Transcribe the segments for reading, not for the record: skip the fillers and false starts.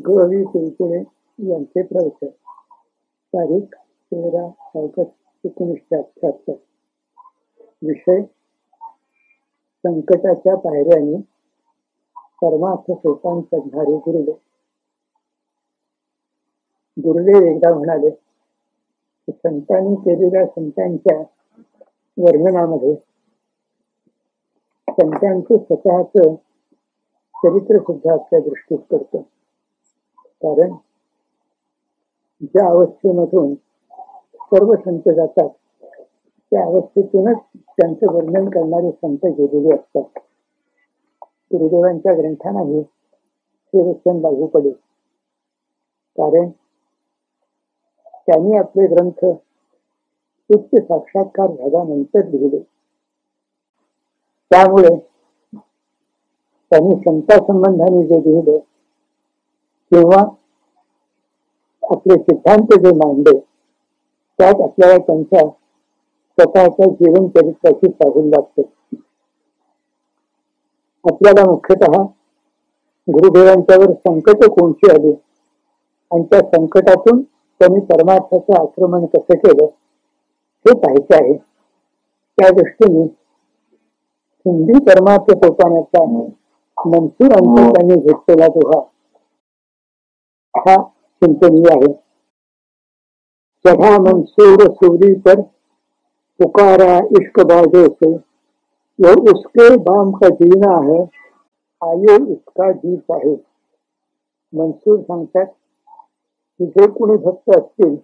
गवी कुलकुळे यांचे प्रवचन. तारीख 13 ऑगस्ट 1978. विषय संकटाच्या पायऱ्याने परमार्थ सोपान चढणारे गुरुदेव. गुरुदेव एकदा म्हणाले की संतांनी केलेल्या संतांच्या वर्णनामध्ये संतांचं स्वतःच चरित्र सुद्धा आपल्या दृष्टीत पडतं. कारण ज्या अवस्थेमधून सर्व संत जातात त्या अवस्थेतूनच त्यांचं वर्णन करणारे संत गेलेले असतात. गुरुदेवांच्या ग्रंथांनाही हे वचन लागू पडेल. कारण त्यांनी आपले ग्रंथ उच्च साक्षात्कार झाल्यानंतर लिहिले. त्यामुळे त्यांनी संतांसंबंधाने जे लिहिले किंवा आपले सिद्धांत जे मांडले त्यात आपल्याला त्यांच्या स्वतःच्या जीवन चरित्राची पाहून लागते. आपल्याला मुख्यतः गुरुदेवांच्यावर संकट कोणती आली आणि त्या संकटातून त्यांनी परमार्थाचं आक्रमण कसं केलं हे पाहायचं आहे. त्या दृष्टीने हिंदी परमार्थ सोपानाचा मनसूर अंत त्यांनी घेतलेला दोहा हा चिंतनीय आहे. चढ़ा मंसूर सूरी पर पुकारा इश्क बाजों से, वो उसके बाम का जीना है, आयो इसका जी पाहे. मनसूर सांगतात की जे कोणी भक्त असतील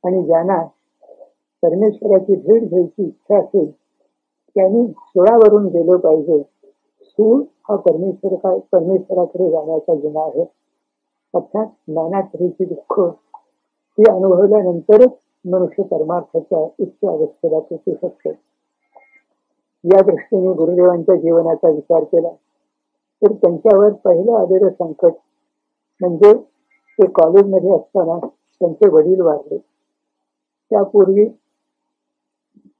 आणि ज्यांना परमेश्वराची भेट घ्यायची इच्छा असेल त्यांनी सुळावरून गेलं पाहिजे. सूळ हा परमेश्वराकडे जाण्याचा जिना आहे. अर्थात नाना तऱ्हेची दुःख ती अनुभवल्यानंतरच मनुष्य परमार्थाच्या उच्च अवस्थेला पोचू शकतो. या दृष्टीने गुरुदेवांच्या जीवनाचा विचार केला तर त्यांच्यावर पहिलं आलेलं संकट म्हणजे ते कॉलेजमध्ये असताना त्यांचे वडील वारले. त्यापूर्वी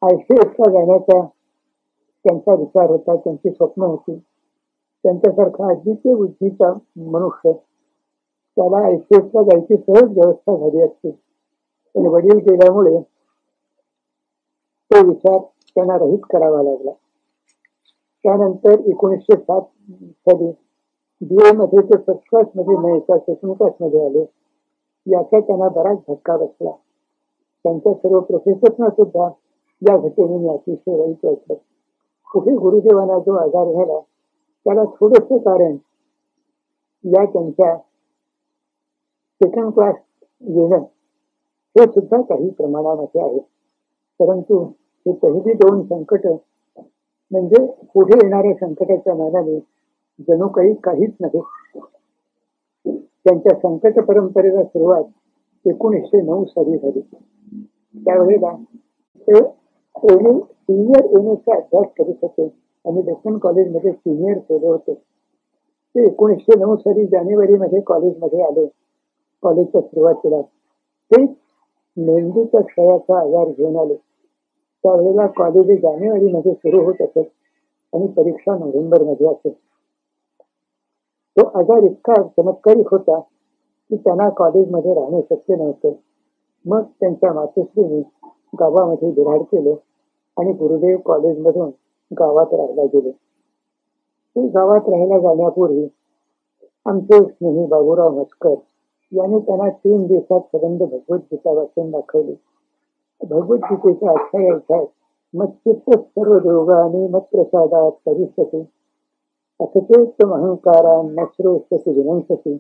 ICS ला जाण्याचा त्यांचा विचार होता, त्यांची स्वप्न होती. त्यांच्यासारखा अद्वितीय बुद्धीचा मनुष्य त्याला ICS ला जायची सहज व्यवस्था झाली असते, पण वडील गेल्यामुळे तो विचार त्यांना रहित करावा लागला. त्यानंतर 1907 साली BA मध्ये ते फर्स्ट क्लास मध्ये न येता सेकंड क्लास मध्ये आले. याचा त्यांना बराच धक्का बसला. त्यांच्या सर्व प्रोफेसरना सुद्धा या घटनेने अतिशय वाईट वाटलं. कुठे गुरुदेवांना जो आजार झाला त्याला थोडंसं कारण या त्यांच्या सेकंड क्लास येणं हे सुद्धा काही प्रमाणामध्ये आहे. परंतु हे पहिली दोन संकट म्हणजे पुढे येणाऱ्या संकटाच्या मानाने जणू काहीच नाही. त्यांच्या संकट परंपरेला सुरुवात 1909 साली झाली. त्यावेळेला ते सिनियर MA अभ्यास करीत होते आणि डेक्कन कॉलेजमध्ये सिनियर फेलो होते. ते 1909 साली जानेवारीमध्ये कॉलेजमध्ये आले. कॉलेजच्या सुरुवातीला ते मेंदूच्या क्षयाचा आजार घेऊन आले. त्यावेळेला कॉलेज जानेवारीमध्ये सुरू होत असत आणि परीक्षा नोव्हेंबरमध्ये असत. तो आजार इतका चमत्कारिक होता की त्यांना कॉलेजमध्ये राहणे शक्य नव्हतं. मग त्यांच्या मातोश्रीने गावामध्ये बिराड केलं आणि गुरुदेव कॉलेजमधून गावात राहायला गेले. ते गावात राहायला जाण्यापूर्वी आमचे स्नेही बाबूराव मस्कर यांनी त्यांना 3 दिवसात संबंध भगवद्गीता वाचून दाखवली. भगवद्गीतेच्या अध्यायात मच्चित्त सर्व योगाने मत प्रसादात परिस्थिती असतेत्तम अहंकारान नश्रोस्ती विनंसती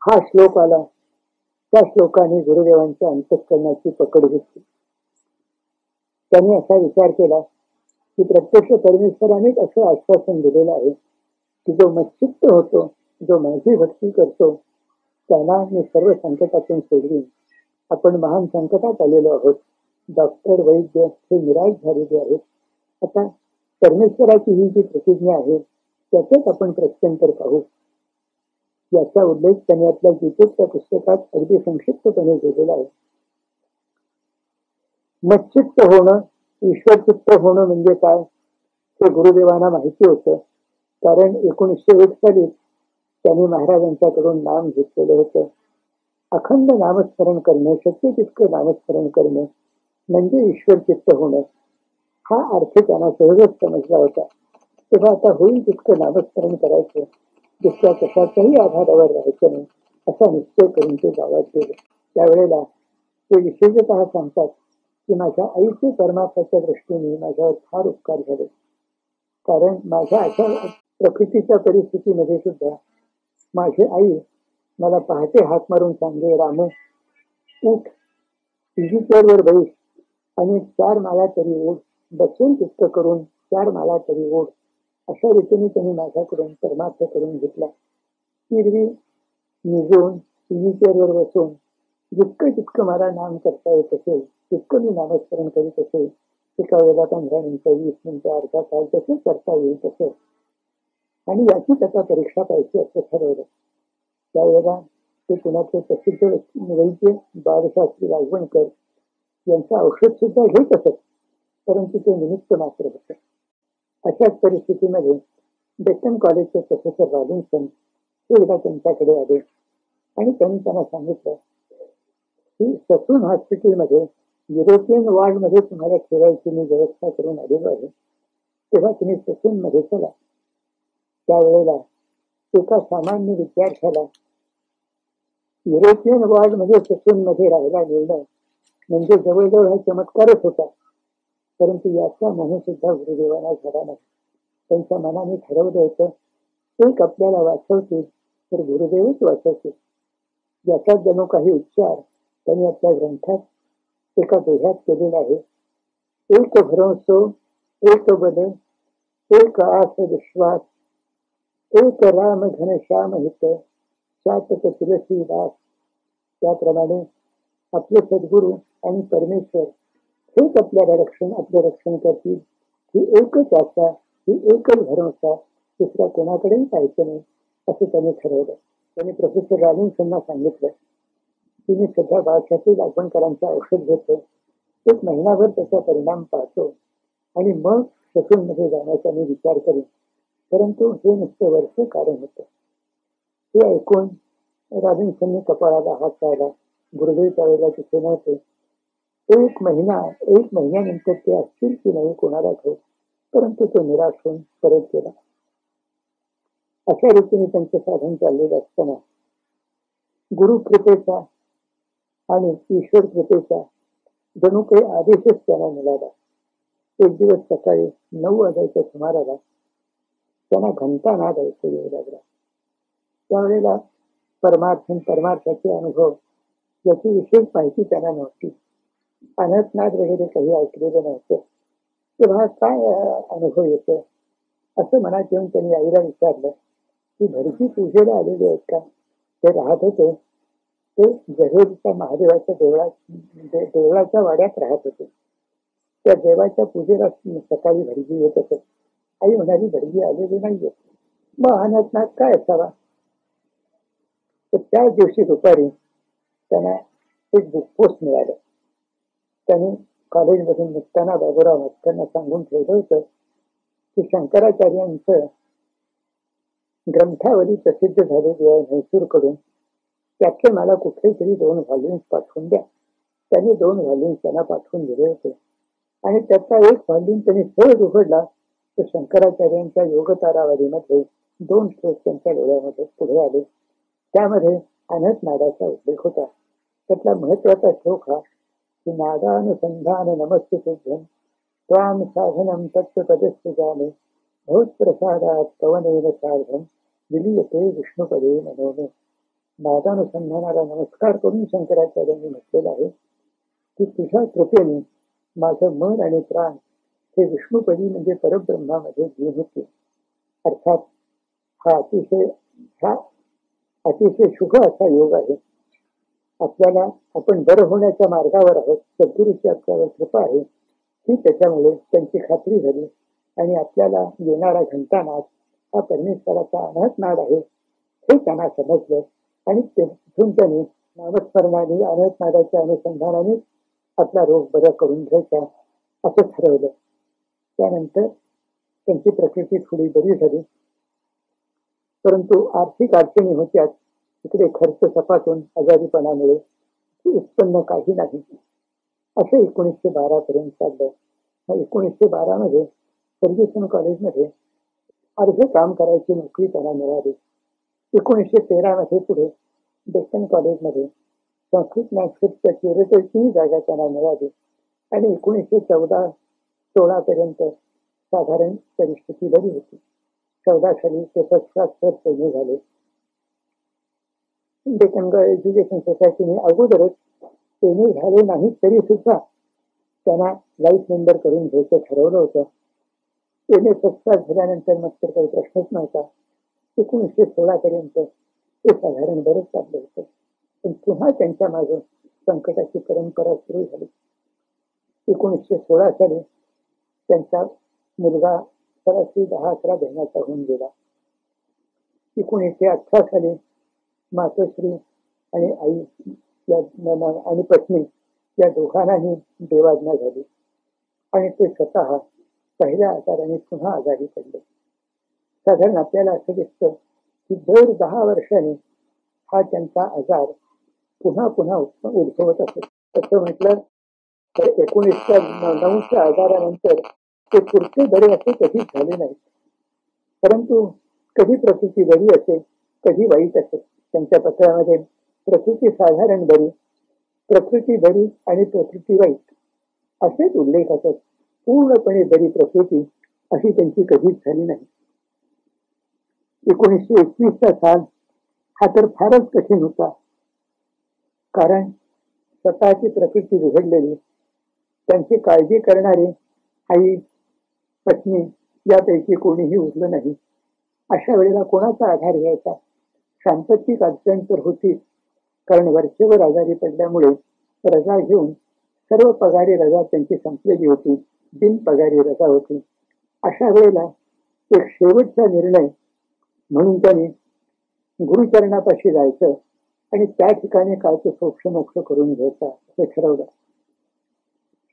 हा श्लोक आला. त्या श्लोकाने गुरुदेवांच्या अंतःकरणाची पकड घेतली. त्यांनी असा विचार केला की प्रत्यक्ष परमेश्वरानेच असं आश्वासन दिलेलं आहे की जो मच्चित्त होतो, जो माझी भक्ती करतो त्यांना मी सर्व संकटातून सोडवीन. आपण महान संकटात आलेलो आहोत. डॉक्टर वैद्य हे निराश झालेले आहेत. आता परमेश्वराची ही जी प्रतिज्ञा आहे त्याचाच आपण प्रत्यंतर पाहू. याचा उल्लेख त्यांनी आपल्या गीतेच्या पुस्तकात अगदी संक्षिप्तपणे केलेला आहे. मच्चित्त होणं, ईश्वरचित्त होणं म्हणजे काय हे गुरुदेवांना माहिती होतं. कारण 1901 साली त्यांनी महाराजांच्याकडून नाम घेतलेलं होतं. अखंड नामस्मरण करणे, शक्य तितकं नामस्मरण करणे म्हणजे ईश्वर चित्त होणं, हा अर्थ त्यांना सहजच समजला होता. तेव्हा आता होईल तितकं नामस्मरण करायचं, दुसऱ्या कशाच्याही आधारावर राहायचं नाही, असा निश्चय करून ते गावात गेले. त्यावेळेला ते विशेषतः सांगतात की माझ्या आईचे परमार्थाच्या दृष्टीने माझ्यावर फार उपकार झाले. कारण माझ्या अशा प्रकृतीच्या परिस्थितीमध्ये सुद्धा माझी आई मला पहाटे हाक मारून सांगे, रामू उठ, तुझी चेअरवर बैस आणि 4 माळा तरी ओढ, बसून तितकं करून 4 माळा तरी ओढ, अशा रीतीने त्यांनी माझ्याकडून परमार्थ करून घेतला. एरवी निजून टीव्ही चेअरवर बसून जितकं जितकं मला नाम करता येत असेल तितकं मी नामस्मरण करीत असेल. एका वेळेला 15 मिनिटं, 20 मिनिटं, अर्धा तास जसं करता येईल तसं. आणि याचीच आता परीक्षा पाहिजे असं ठरवलं. त्यावेळेला ते पुण्याचे प्रसिद्ध वैद्य बाळशास्त्री राजवणकर यांचं औषध सुद्धा घेत असत, परंतु ते निमित्त मात्र होतं. अशाच परिस्थितीमध्ये डेक्कन कॉलेजचे प्रोफेसर रॉबिन्सन एकदा त्यांच्याकडे आले आणि त्यांना सांगितलं की ससून हॉस्पिटलमध्ये युरोपियन वॉर्डमध्ये तुम्हाला ठेवायची मी व्यवस्था करून आलेलो आहे, तेव्हा तुम्ही ससूनमध्ये चला. त्यावेळेला एका सामान्य विद्यार्थ्याला युरोपियन वॉर्डमध्ये ससूनमध्ये राहायला मिळणं म्हणजे जवळजवळ हा चमत्कारच होता. परंतु याचा मोह सुद्धा गुरुदेवांना झाला नाही. त्यांच्या मनाने ठरवलं होतं, एक आपल्याला वाचवतील तर गुरुदेवच वाचवतील. याचा जणू काही उच्चार त्यांनी आपल्या ग्रंथात एका दोह्यात केलेला आहे. एक भरोसो, एक बल, एक आस विश्वास, एक राम घनश्याम हित, शातक तुलसीदास. त्याप्रमाणे आपले सद्गुरू आणि परमेश्वर हेच आपलं रक्षण करतील. ही एकच आशा, ही एकच भरोसा, दुसऱ्या कोणाकडेही पाहायचं नाही असं त्यांनी ठरवलं. त्यांनी प्रोफेसर रॉबिन्सनना सांगितलं की मी सध्या बाळशास्त्री लागवणकरांचं औषध घेतो, 1 महिनाभर त्याचा परिणाम पाहतो आणि मग ससूनमध्ये जाण्याचा मी विचार करेन. परंतु हे नुसतं वर्ष कारण होतं. हे ऐकून रॉबिन्सनने कपाळाला हात लावला. गुरुदेव त्यावेळेला तिथे नव्हते. 1 महिन्यानंतर ते असतील की नाही कोणाला ठाऊक, परंतु तो निराश होऊन परत गेला. अशा रीतीने त्यांचं साधन चाललेलं असताना गुरुकृपेचा आणि ईश्वर कृपेचा जणू काही आदेशच त्यांना मिळाला. एक दिवस सकाळी 9 वाजायच्या सुमाराला त्यांना घंटानाद ऐकू येऊ लागला. त्यावेळेला परमार्थाचे अनुभव याची विशेष माहिती त्यांना नव्हती. अनंतनाद वगैरे काही ऐकलेलं नव्हतं. तेव्हा काय अनुभव येतो असं मनात येऊन त्यांनी आईला विचारलं की घरची पूजेला आलेले आहेत का? ते राहत होते ते जहेरच्या महादेवाच्या देवळाच्या वाड्यात राहत होते. त्या देवाच्या पूजेला सकाळी भटजी येत असत. आई म्हणाली भटजी आलेली नाहीये, मग अनंतनाद काय असावा? तर त्याच दिवशी दुपारी त्यांना एक बुक पोस्ट मिळालं. त्याने कॉलेजमधून निघताना बाबूराव मस्करना सांगून ठेवलं होतं की शंकराचार्यांचं ग्रंथावली प्रसिद्ध झालेली आहे म्हैसूरकडून, त्यातले मला कुठले तरी 2 व्हॉल्युम्स पाठवून द्या. त्यांनी 2 व्हॉल्युम्स त्यांना पाठवून दिले होते आणि त्याचा एक व्हॉल्युम त्यांनी सहज उघडला तर शंकराचार्यांच्या योगतारावलीमध्ये 2 श्लोक त्यांच्या डोळ्यामध्ये पुढे आले. त्यामध्ये अनंतनादाचा उल्लेख होता. त्यातला महत्वाचा श्लोक हा की नादानुसंधान नमस्ते तुभ्यं त्वां साधनं तत्त्वपदस्यजामे भवत्प्रसादात् पवनेन सार्धं विलीयते विष्णुपदे मनोमे. नादानुसंधानाला नमस्कार करून शंकराचार्यांनी म्हटलेलं आहे की तुझ्या कृपेने माझं मन आणि प्राण हे विष्णुपदी म्हणजे परब्रह्मामध्ये लीन होते. अर्थात हा अतिशय शुभ असा योग आहे. आपल्याला आपण बरं होण्याच्या मार्गावर आहोत, सद्गुरूची आपल्यावर कृपा आहे ही त्याच्यामुळे त्यांची खात्री झाली आणि आपल्याला येणारा घंटानाद हा परमेश्वराचा अनंतनाद आहे हे त्यांना समजलं आणि तिथून त्यांनी नामस्मरणाने अनंतनादाच्या अनुसंधानाने आपला रोग बरा करून घ्यायचा असं ठरवलं. त्यानंतर त्यांची प्रकृती थोडी बरी झाली. परंतु आर्थिक अडचणी होत्यात. तिकडे खर्च सपाटून आजारीपणामुळे उत्पन्न काही नाही. असं 1912 पर्यंत चाललं. 1912 मध्ये फर्ग्युसन कॉलेजमध्ये अर्ध काम करायची नोकरी त्यांना मिळाली. 1913 मध्ये पुढे डेक्कन कॉलेजमध्ये संस्कृत मॅथ्सच्या क्युरेटरची जागा त्यांना मिळाली आणि 1914-16 पर्यंत साधारण परिस्थिती बरी होती. 14 साली ते फर्स्ट क्लास पूर्ण झाले. डेक्कन एज्युकेशन सोसायटीने अगोदरच पेनी झाले नाही तरी सुद्धा त्यांना लाईफ मेंबर करून घ्यायचं ठरवलं होतं. पेनी फर्स्ट क्लास झाल्यानंतर मग तर काही प्रश्नच नव्हता. 1916 पर्यंत ते साधारण बरंच चाललं होतं. पण पुन्हा त्यांच्या मागे संकटाची परंपरा सुरू झाली. 1916 साली त्यांचा मुलगा सरासरी 10-11 महिन्याचा होऊन गेला. 1918 साली मातोश्री आणि आई आणि पत्नी या दोघांनाही बेवाजना झाली आणि ते स्वतः पहिल्या आजाराने पुन्हा आजारी पडले. साधारण आपल्याला असं दिसतं की दर 10 वर्षांनी हा त्यांचा आजार पुन्हा पुन्हा उद्भवत असेल. असं म्हटलं तर 1909च्या आजारानंतर ते पुढचे बरे असे कधीच झाले नाहीत. परंतु कधी प्रकृती बरी असेल, कधी वाईट असेल. त्यांच्या पत्रामध्ये प्रकृती साधारण बरी, प्रकृती बरी आणि प्रकृती वाईट असेच उल्लेख असत. पूर्णपणे बरी प्रकृती अशी त्यांची कधीच झाली नाही. 1921चा साल हा तर फारच कठीण होता. कारण स्वतःची प्रकृती बिघडलेली, त्यांची काळजी करणारे आई पत्नी यापैकी कोणीही उरलं नाही. अशा वेळेला कोणाचा आधार घ्यायचा? सांपत्तिक अडचण तर होतीच, कारण वरचेवर आजारी पडल्यामुळे रजा घेऊन सर्व पगारी रजा त्यांची संपलेली होती. बिनपगारी रजा होती. अशा वेळेला एक शेवटचा निर्णय म्हणून त्यांनी गुरुचरणापाशी जायचं आणि त्या ठिकाणी काय ते सोक्ष करून घ्यायचा असं ठरवलं.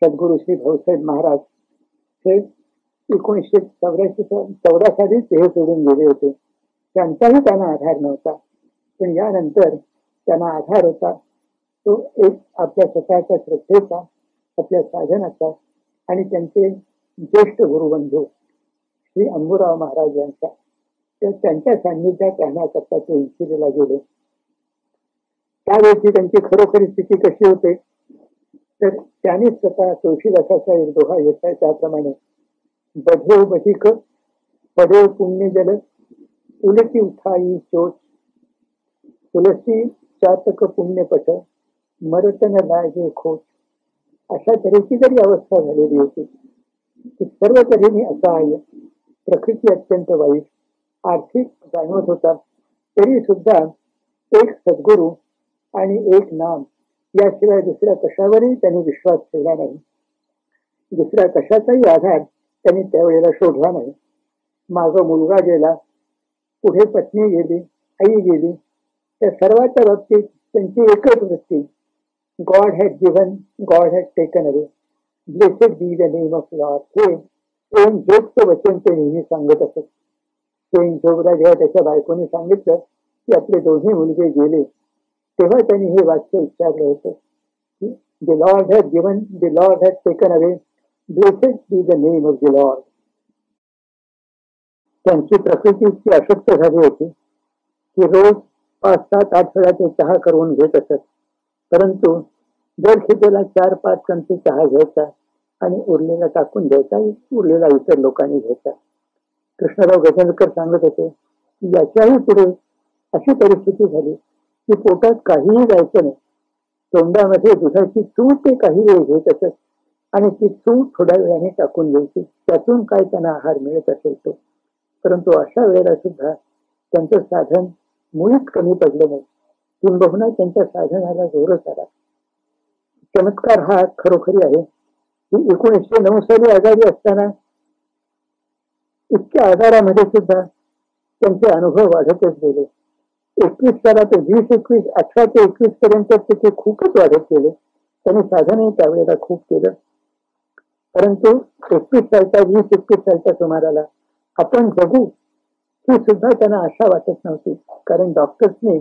सद्गुरू श्री भाऊसाहेब महाराज हे 1914 सालीच हे सोडून गेले होते. त्यांचाही त्यांना आधार नव्हता. पण यानंतर त्यांना आधार होता तो एक आपल्या स्वतःच्या श्रद्धेचा, आपल्या साधनाचा आणि त्यांचे ज्येष्ठ गुरुबंधू श्री अंबुराव महाराज यांचा. त्यांच्या सान्निध्यात राहण्याकरता ते इंचिरीला गेले. त्यावेळी त्यांची खरोखरी स्थिती कशी होते तर त्यांनी स्वतः तुळशीदासाचा एक दोहा घेतलाय त्याप्रमाणे बधेव बधिक पडेव पुण्य जल उलटी उठाई चोच तुलसी चातक पुण्यपट मरतन लागे खोच. अशा तऱ्हेची जरी अवस्था झालेली होती की सर्व तऱ्हेने असहाय्य, प्रकृती अत्यंत वाईट, आर्थिक जाणवत होता, तरी सुद्धा एक सद्गुरू आणि एक नाम याशिवाय दुसऱ्या कशावरही त्यांनी विश्वास ठेवला नाही. दुसऱ्या कशाचाही आधार त्यांनी त्यावेळेला शोधला नाही. मागं मुलगा गेला, पुढे पत्नी गेली, आई गेली. त्या सर्वांच्या बाबतीत त्यांची एकच वृत्ती, God had given, God had taken away, blessed be the name of Lord. हे सेंट जोबचं वचन ते नेहमी सांगत असत. सेंट जोबला जेव्हा त्याच्या बायकोने सांगितलं की आपले दोन्ही मुलगे गेले, तेव्हा त्यांनी हे वाक्य उच्चारलं होतं की the Lord had given, the Lord had taken away, blessed be the name of the Lord. त्यांची प्रकृती इतकी अशक्त झाली होती की रोज 5-7-8 वेळा ते चहा करून घेत असत. परंतु दर खेपेला 4-5 चमचे चहा घ्यायचा आणि उरलेला टाकून द्यायचा, उरलेला इतर लोकांनी घ्यायचा. कृष्णराव गजनकर सांगत होते की याच्याही पुढे अशी परिस्थिती झाली की पोटात काहीही जायचं नाही. तोंडामध्ये दुधाची चूळ ते काही वेळ घेत असत आणि ती चूळ थोड्या वेळाने टाकून द्यायची. त्यातून काय त्यांना आहार मिळत असेल तो. परंतु अशा वेळेला सुद्धा त्यांचं साधन मुळीच कमी पडलं नाही. किंबहुना त्यांच्या साधनाला जोरच आला. चमत्कार हा खरोखरी आहे की 1909 साली आजारी असताना इतक्या आजारामध्ये सुद्धा त्यांचे अनुभव वाढतच गेले. 21 साला ते 20-21, 18 ते 21 पर्यंत त्याचे खूपच वाढत गेले. त्यांनी साधनही त्यावेळेला खूप केलं. परंतु 21 सालच्या 20-21 सालच्या सुमाराला आपण बघू ही सुद्धा त्यांना आशा वाटत नव्हती, कारण डॉक्टर्सने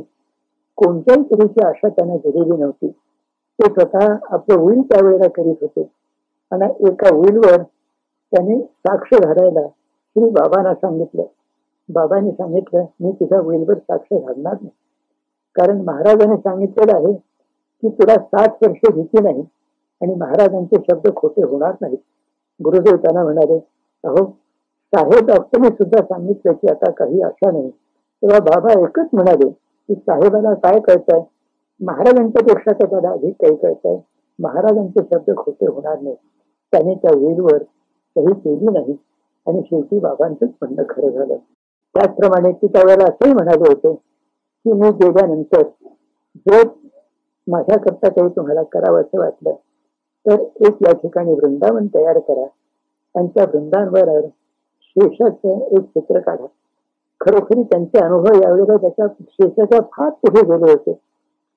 कोणत्याही तऱ्हेची आशा त्यांना दिलेली नव्हती. ते स्वतः आपलं होईल त्यावेळेला करीत होते. आणि एका होईलवर त्याने साक्ष घालायला श्री बाबांना सांगितलं. बाबांनी सांगितलं, मी तुझ्या होईलवर साक्ष घालणार नाही, कारण महाराजांनी सांगितलेलं आहे की तुला 60 वर्ष भीती नाही आणि महाराजांचे शब्द खोटे होणार नाहीत. गुरुदेव त्यांना म्हणाले, अहो साहेब डॉक्टरने सुद्धा सांगितलं की आता काही आशा नाही. तेव्हा बाबा एकच म्हणाले की साहेबाला काय कळतंय, महाराजांच्या पेक्षा तर त्याला अधिक काही कळतंय, महाराजांचे शब्द खोटे होणार नाही. त्याने त्या वेलवर सही केली नाही आणि शेवटी बाबांचंच म्हणणं खरं झालं. त्याचप्रमाणे ती त्यावेळेला असंही म्हणाले होते की मी गेल्यानंतर जर माझ्याकरता काही तुम्हाला करावं असं वाटलं तर एक या ठिकाणी वृंदावन तयार करा आणि त्या वृंदावनावर शेषाचं एक चित्र काढा. खरोखरी त्यांचे अनुभव यावेळेला त्याच्या शेषाच्या फार पुढे गेले होते.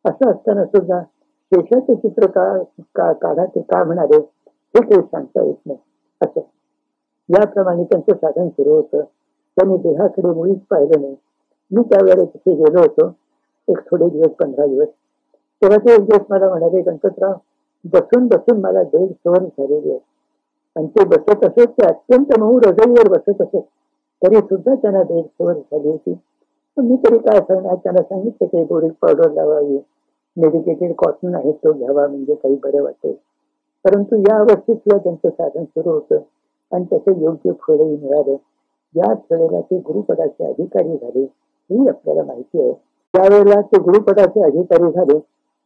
असं असताना सुद्धा शेषाचं चित्र काढा ते का म्हणाले हे काही सांगता येत नाही. असं याप्रमाणे त्यांचं साधन सुरू होतं. त्यांनी देहाकडे मुळीच पाहिलं नाही. मी त्यावेळेला तिथे गेलो होतो एक थोडे दिवस, 15 दिवस. तेव्हा ते एक दिवस मला म्हणाले, गणपतराव बसून बसून मला देह सवय झालेली आहे. आणि ते बसत असत, ते अत्यंत मऊ रजईवर बसत असत, तरी सुद्धा त्यांना देह सवय झाली होती. मी तरी काय सांगणार, त्यांना सांगितलं की बोरिक पावडर लावावी, मेडिकेटेड कॉटन आहे तो घ्यावा, म्हणजे काही बरं वाटेल. परंतु या अवस्थेत सुद्धा त्यांचं साधन सुरू होतं आणि त्याचं योग्य फळही मिळालं. याच वेळेला ते गुरुपदाचे अधिकारी झाले ही आपल्याला माहिती आहे. त्यावेळेला ते गुरुपदाचे अधिकारी झाले,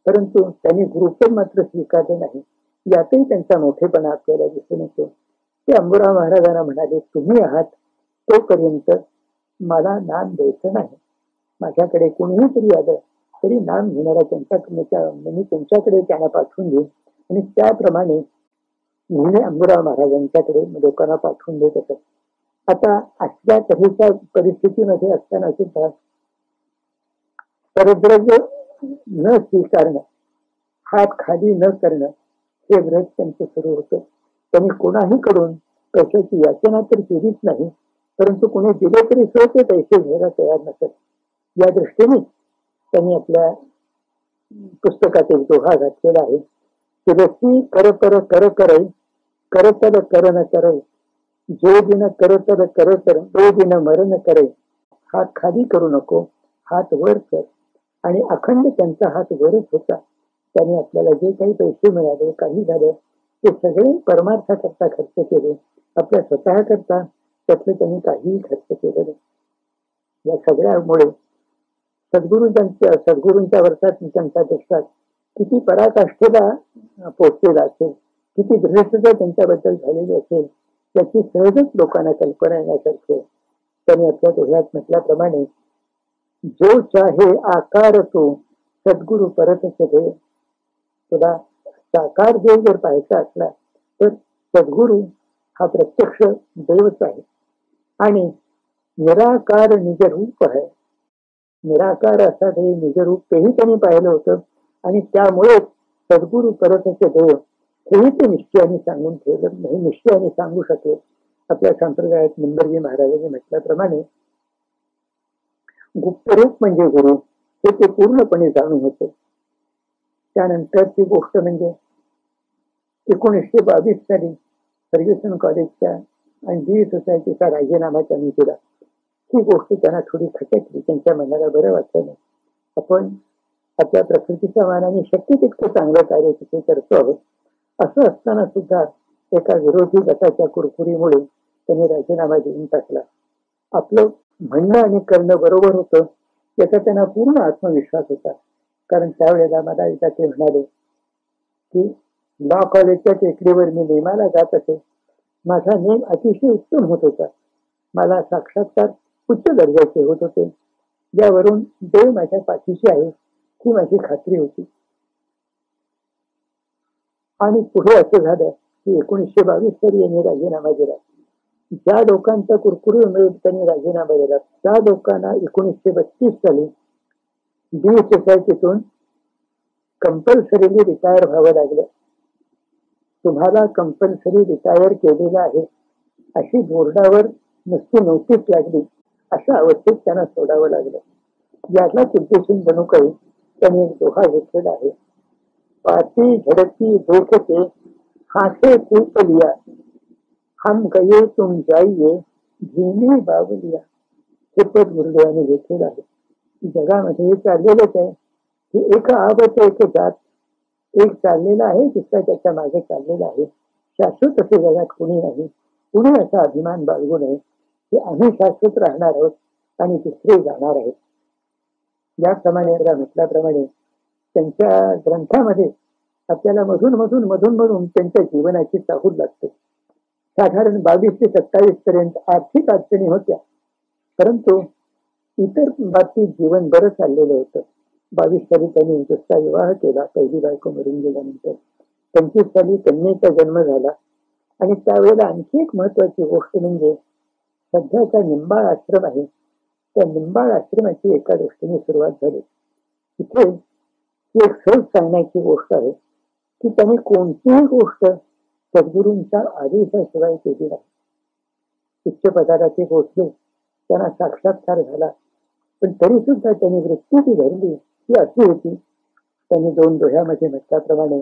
परंतु त्यांनी गुरुपद मात्र स्वीकारले नाही. यातही त्यांचा मोठेपणा आपल्याला दिसून येतो. ते अंबुराव महाराजांना म्हणाले, तुम्ही आहात तोपर्यंत मला नाम द्यायचं नाही. माझ्याकडे कोणीही तरी आलं तरी नाम घेणारा मी तुमच्याकडे त्यांना पाठवून देईन आणि त्याप्रमाणे नेहमी अंबुराव महाराजांच्याकडे लोकांना पाठवून देत असत. आता अशा तऱ्हेच्या परिस्थितीमध्ये असताना सुद्धा परद्रव्य न स्वीकारणं, हात खाली न करणं हे व्रत त्यांचं सुरू होतं. त्यांनी कोणाही कडून पैशाची याचना तर केलीच नाही, परंतु कोणी दिले तरी ते पैसे घ्यायला तयार नसत. या दृष्टीने त्यांनी आपल्या पुस्तकातील दोहा घातलेला आहे की रसी कर पर कर करे करतल कर न करे, जो दिन करतल करतर तो दिन मरण करे. हात खाली करू नको, हात वर कर. आणि अखंड त्यांचा हात वरच होता. त्यांनी आपल्याला जे काही पैसे मिळाले, काही झालं, ते सगळे परमार्थाकरता खर्च केले. आपल्या स्वतः करता त्यातलं त्यांनी काहीही खर्च केलं नाही. या सगळ्यामुळे सद्गुरूंच्या वर्षात त्यांच्या देशात किती पराकाष्ठेला पोचलेला असेल, किती दृढता त्यांच्याबद्दल झालेली असेल, त्याची सहजच लोकांना कल्पना येण्यासारखे. त्यांनी आपल्या दोह्यात म्हटल्याप्रमाणे जो चाहे आकार तो सद्गुरु परत दे. तुला साकार देव जर पाहायचा असला तर सद्गुरु हा प्रत्यक्ष देवच आहे. आणि निराकार निजरूप आहे. निराकार असा देव निजरूप तेही त्यांनी पाहिलं होतं आणि त्यामुळे सद्गुरु परतचे देव हेही ते निश्चयाने सांगून ठेवलं, नाही निश्चयाने सांगू शकले. आपल्या संप्रदायात निंबर्जी महाराजांनी म्हटल्याप्रमाणे गुप्तरूप म्हणजे गुरु हे ते पूर्णपणे जाणून होते. त्यानंतरची गोष्ट म्हणजे 1922 साली फर्ग्युसन कॉलेजच्या आणि जी सोसायटीचा राजीनामा त्यांनी दिला. ही गोष्ट त्यांना थोडी खटकली, त्यांच्या मनाला बरं वाटलं नाही. आपण आपल्या प्रकृतीच्या मानाने शक्य तितकं चांगलं कार्य तिथे करतो आहोत. असं असताना सुद्धा एका विरोधी गटाच्या कुरकुरीमुळे त्यांनी राजीनामा देऊन टाकला. आपलं म्हणणं आणि करणं बरोबर होतं याचा त्यांना पूर्ण आत्मविश्वास होता. कारण त्यावेळेला मला एकदा ते म्हणाले की लॉ कॉलेजच्या टेकडीवर मी नेमाला जात असे. माझा नेम अतिशय उत्तम होत होता. मला साक्षात्कार उच्च दर्जाचे होत होते, ज्यावरून देव माझ्या पाठीशी आहे ही माझी खात्री होती. आणि पुढे असं झालं की 1922 साली यांनी राजीनामा दिला. ज्या लोकांचा कुरकुरीमुळे त्यांनी राजीनामा दिला त्या लोकांना 1932 साली डी सोसायटीतून कंपल्सरीली रिटायर व्हावं लागलं. तुम्हाला कंपल्सरी रिटायर केलेलं आहे अशी बोर्डावर नुसती नोटीस लागली अशा अवस्थेत त्यांना सोडावं लागलं. यातलाच उद्देशून जणू काही त्यांनी एक दोहा घेतलेला आहे. पाती झडती देखते हाथे कूप लिया, हम गये तुम जाइये धीमे बावलिया. हे पद गुरुदेवाने घेतलेलं आहे. जगामध्ये चाललेलंच आहे की एक आवत एक जात, एक चाललेला आहे, दुसरा त्याच्या मागे चाललेला आहे. शाश्वत असे जगात कुणी नाही. कुणी असा अभिमान बाळगू नये की आम्ही शाश्वत राहणार आहोत आणि दुसरे जाणार आहेत. याप्रमाणे म्हटल्याप्रमाणे त्यांच्या ग्रंथामध्ये आपल्याला मधून मधून मधून मधून त्यांच्या जीवनाची चाहूल लागते. साधारण 22 ते 27 पर्यंत आर्थिक अडचणी होत्या, परंतु इतर बाबतीत जीवन बरं चाललेलं होतं. 22 साली त्यांनी दुसरा विवाह केला. पहिली बायको मरून गेल्यानंतर 25 साली कन्येचा जन्म झाला. आणि त्यावेळेला आणखी एक महत्वाची गोष्ट म्हणजे सध्याचा निंबाळ आश्रम आहे, त्या निंबाळ आश्रमाची एका दृष्टीने सुरुवात झाली. इथे एक सहज सांगण्याची गोष्ट आहे की त्यांनी कोणतीही गोष्ट सद्गुरूंच्या आदेशाशिवाय केली नाही. उच्च पदाला ते पोचले, त्यांना साक्षात्कार झाला, पण तरी सुद्धा त्यांनी वृत्ती ती धरली ती अशी होती. त्यांनी 2 दोह्यामध्ये म्हटल्याप्रमाणे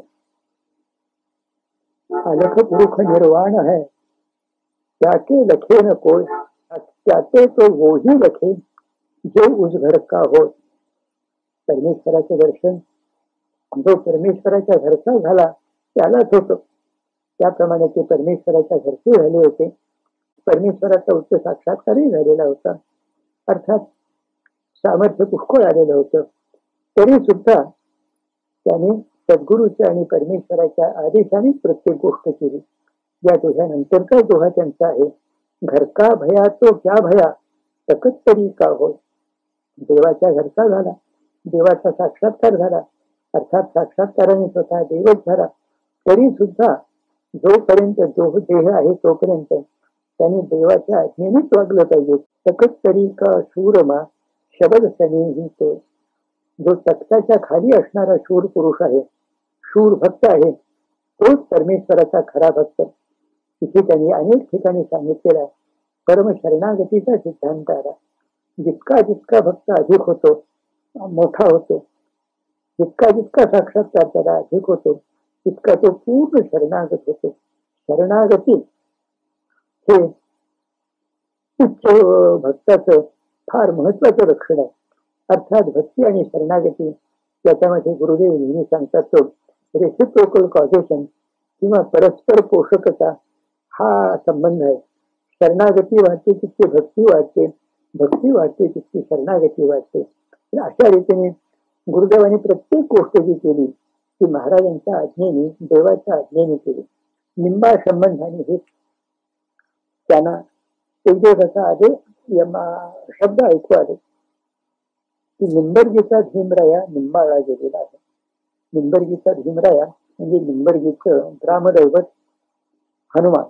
अलख पुरुष निर्वाण है त्याके लखे न कोय, त्याचे तो वोही लखे जो उस घर का हो. परमेश्वराचे दर्शन जो परमेश्वराच्या घरचा झाला त्यालाच होतं. त्याप्रमाणे ते परमेश्वराच्या घरचे झाले होते. परमेश्वराचा उच्च साक्षात्कारही झालेला होता. अर्थात सामर्थ्य पुष्कळ आलेलं होतं. तरी सुद्धा त्याने सद्गुरूच्या आणि परमेश्वराच्या आदेशानेच प्रत्येक गोष्ट केली. या दोह्यानंतरचा दोहा त्यांचा आहे. घर का भया तो क्या भया सकत तरी का हो. देवाच्या घरचा झाला, देवाचा साक्षात्कार झाला, अर्थात साक्षात्काराने स्वतः देवच झाला. तरी सुद्धा जोपर्यंत जो देह आहे तोपर्यंत त्याने देवाच्या आज्ञेनेच वागलं पाहिजे. सकत तरी का शूरमा शबद सनेही तो. जो तख्ताच्या खाली असणारा शूर पुरुष आहे, शूर भक्त आहे, तोच परमेश्वराचा खरा भक्त. तिथे त्यांनी अनेक ठिकाणी सांगितलेला परम शरणागतीचा सिद्धांत आला. जितका जितका भक्त अधिक होतो, मोठा होतो, जितका जितका साक्षात्कार त्याला अधिक होतो, तितका तो पूर्ण शरणागत होतो. शरणागती हे उच्च भक्ताचं फार महत्वाचं लक्षण आहे. अर्थात भक्ती आणि शरणागती याच्यामध्ये गुरुदेव नेहमी सांगतात तो रेसिप्रोकल कॉझेशन किंवा परस्पर पोषकता हा संबंध आहे. शरणागती वाढते तितकी भक्ती वाढते, भक्ती वाढते तितकी शरणागती वाढते. अशा रीतीने गुरुदेवाने प्रत्येक गोष्ट जी केली ती महाराजांच्या आज्ञेने, देवाच्या आज्ञेने केली. निंबाळ संबंधाने हे त्यांना एक दिवस असा आदेश शब्द ऐकू आले की निंबर्गीचा भीमराया निंबाळला गेलेला आहे. निंबर्गीचा भीमराया म्हणजे निंबर्गीचं ग्रामदैवत हनुमान.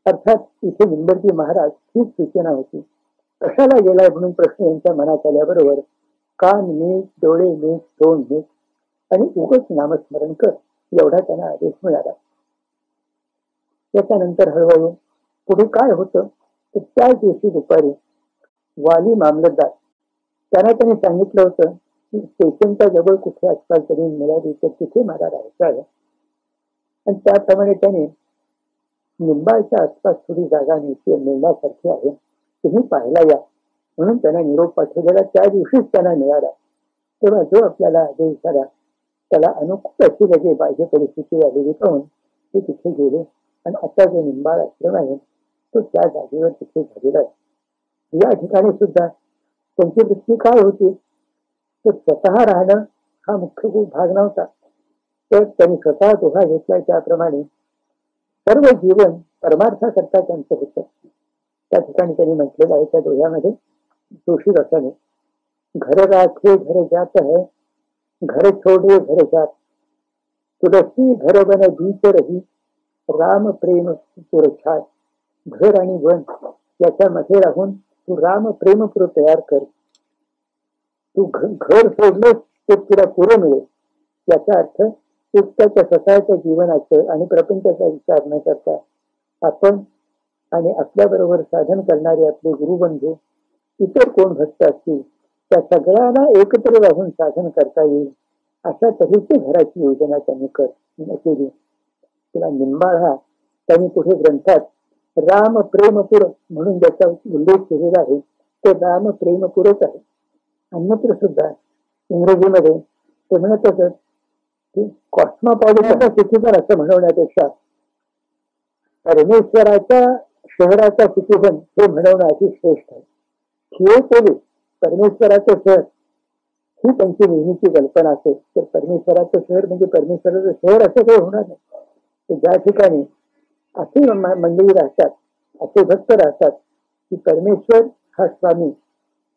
अर्थात इथे निंबर्गी महाराज हीच सूचना होती. कशाला गेलाय म्हणून प्रश्न यांच्या मनात आल्याबरोबर कान मीठ, डोळे मीठ, तोंड मीठ आणि उगच नामस्मरण कर एवढा त्यांना आदेश मिळाला. त्याच्यानंतर हळूहळू पुढे काय होतं तर त्याच दिवशी दुपारी वाली मामलतदार त्यांनी सांगितलं होतं की स्टेशनच्या जवळ कुठे आजकाल तरी मिळाली तर तिथे मला राहायचं आहे. आणि त्याप्रमाणे त्याने निंबाळच्या आसपास थोडी जागा मिळण्यासारखी आहे, तुम्ही पाहायला या म्हणून त्यांना निरोप पाठवलेला त्या दिवशीच त्यांना मिळाला. तेव्हा जो आपल्याला आदेश झाला त्याला अनुकूल अशी लगे बाह्य परिस्थिती आलेली पाहून ते तिथे गेले आणि आता जो निंबाळ आश्रम आहे तो त्या जागेवर तिथे झालेला आहे. या ठिकाणी सुद्धा त्यांची वृत्ती काय होती तर स्वतः राहणं हा मुख्य भाग नव्हता, तर त्यांनी स्वतः दोहा घेतला. त्याप्रमाणे सर्व जीवन परमार्थाकरता त्यांचं होतं. त्या ठिकाणी त्यांनी म्हटलेलं आहे त्या दोह्यामध्ये जोशी रसाने घर राखे घर जात है, घर छोडे घर जात, तुलसी घर बन बीच रही, राम प्रेम पुरछात. घर आणि वन याच्यामध्ये राहून तू राम प्रेमपुर तयार कर. तू घर सोडलंस तर तुला पुरं मिळेल. याचा अर्थ त्याच्या स्वतःच्या जीवनाचं आणि प्रपंचाचा विचार न करता आपण आणि आपल्या बरोबर साधन करणारे आपले गुरुबंधू इतर कोण भक्त असतील त्या सगळ्यांना एकत्र राहून साधन करता येईल अशा तऱ्हेची घराची योजना त्यांनी केली. किंवा निंबाळा त्यांनी कुठे ग्रंथात राम प्रेमपुर म्हणून ज्याचा उल्लेख केलेला आहे ते राम प्रेमपुरच आहे. अन्यत्र सुद्धा इंग्रजीमध्ये ते म्हणत असत की कॉस्मोपॉलिटन सिटीझन असं म्हणवण्यापेक्षा परमेश्वराच्या शहराचा सिटीझन हे म्हणवणं अति श्रेष्ठ आहे. थिओपोलिस परमेश्वराचं शहर ही त्यांची नेहमीची कल्पना असेल तर परमेश्वराचं शहर म्हणजे परमेश्वराचं शहर असं काही होणार नाही. ज्या ठिकाणी असे मंडळी राहतात, असे भक्त राहतात की परमेश्वर हा स्वामी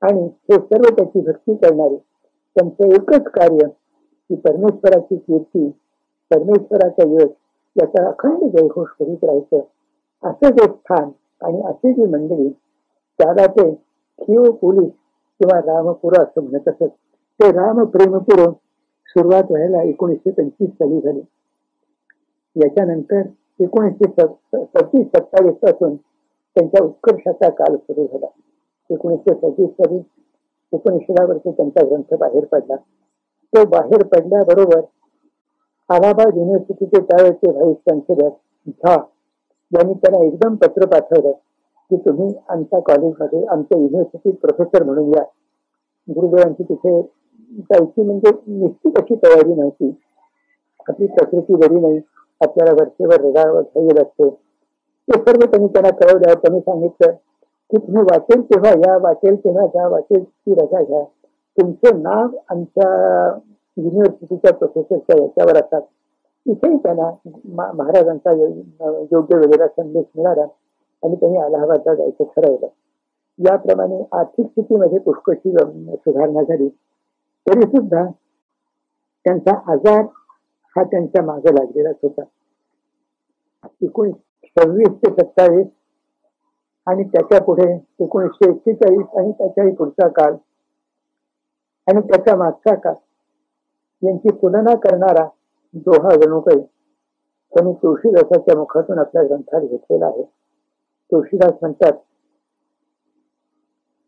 आणि हे सर्व त्याची भक्ती करणारे, त्यांचं एकच कार्य की परमेश्वराची कीर्ती, परमेश्वराचा यश याचा अखंड जयघोष करीत राहायचं. असं जे स्थान आणि अशी जी मंडळी त्याला ते थिओपोलिस किंवा रामपुर असं म्हणत असत. ते राम प्रेमपुर सुरुवात व्हायला 1925 साली झाली. याच्यानंतर 1926-27 पासून त्यांच्या उत्कर्षाचा काल सुरू झाला. 1926 साली उपनिषदावरती त्यांचा ग्रंथ बाहेर पडला. तो बाहेर पडल्याबरोबर अलाहाबाद युनिव्हर्सिटीचे त्यावेळेचे व्हाईस चान्सलर झा यांनी त्यांना एकदम पत्र पाठवलं की तुम्ही आमच्या कॉलेजमध्ये आमच्या युनिव्हर्सिटीत प्रोफेसर म्हणून या. गुरुदेवांची तिथे जायची म्हणजे निश्चित अशी तयारी नव्हती. आपली प्रकृती बरी नाही, आपल्याला वरचेवर रडावं घ्यावी लागते. ते सर्व त्यांना कळवलं. त्यांनी सांगितलं की तुम्ही वाटेल तेव्हा या, वाटेल तेव्हा घ्या, वाटेल ती रजा घ्या. तुमचं नाव आमच्या युनिव्हर्सिटीच्या प्रोफेसरच्या याच्यावर असतात. तिथेही त्यांना महाराजांचा योग्य वगैरे संदेश मिळाला आणि त्यांनी अलाहाबादला जायचं ठरवलं. याप्रमाणे आर्थिक स्थितीमध्ये पुष्कळशी सुधारणा झाली. तरी सुद्धा त्यांचा आजार हा त्यांच्या मागे लागलेलाच होता. 1926 ते 27 आणि त्याच्या पुढे 1941 आणि त्याच्याही पुढचा काळ आणि त्याच्या मागचा काळ यांची तुलना करणारा दोहा जणू काही त्यांनी तुळशीदासाच्या मुखातून आपल्या ग्रंथात घेतलेला आहे. तुळशीदास म्हणतात,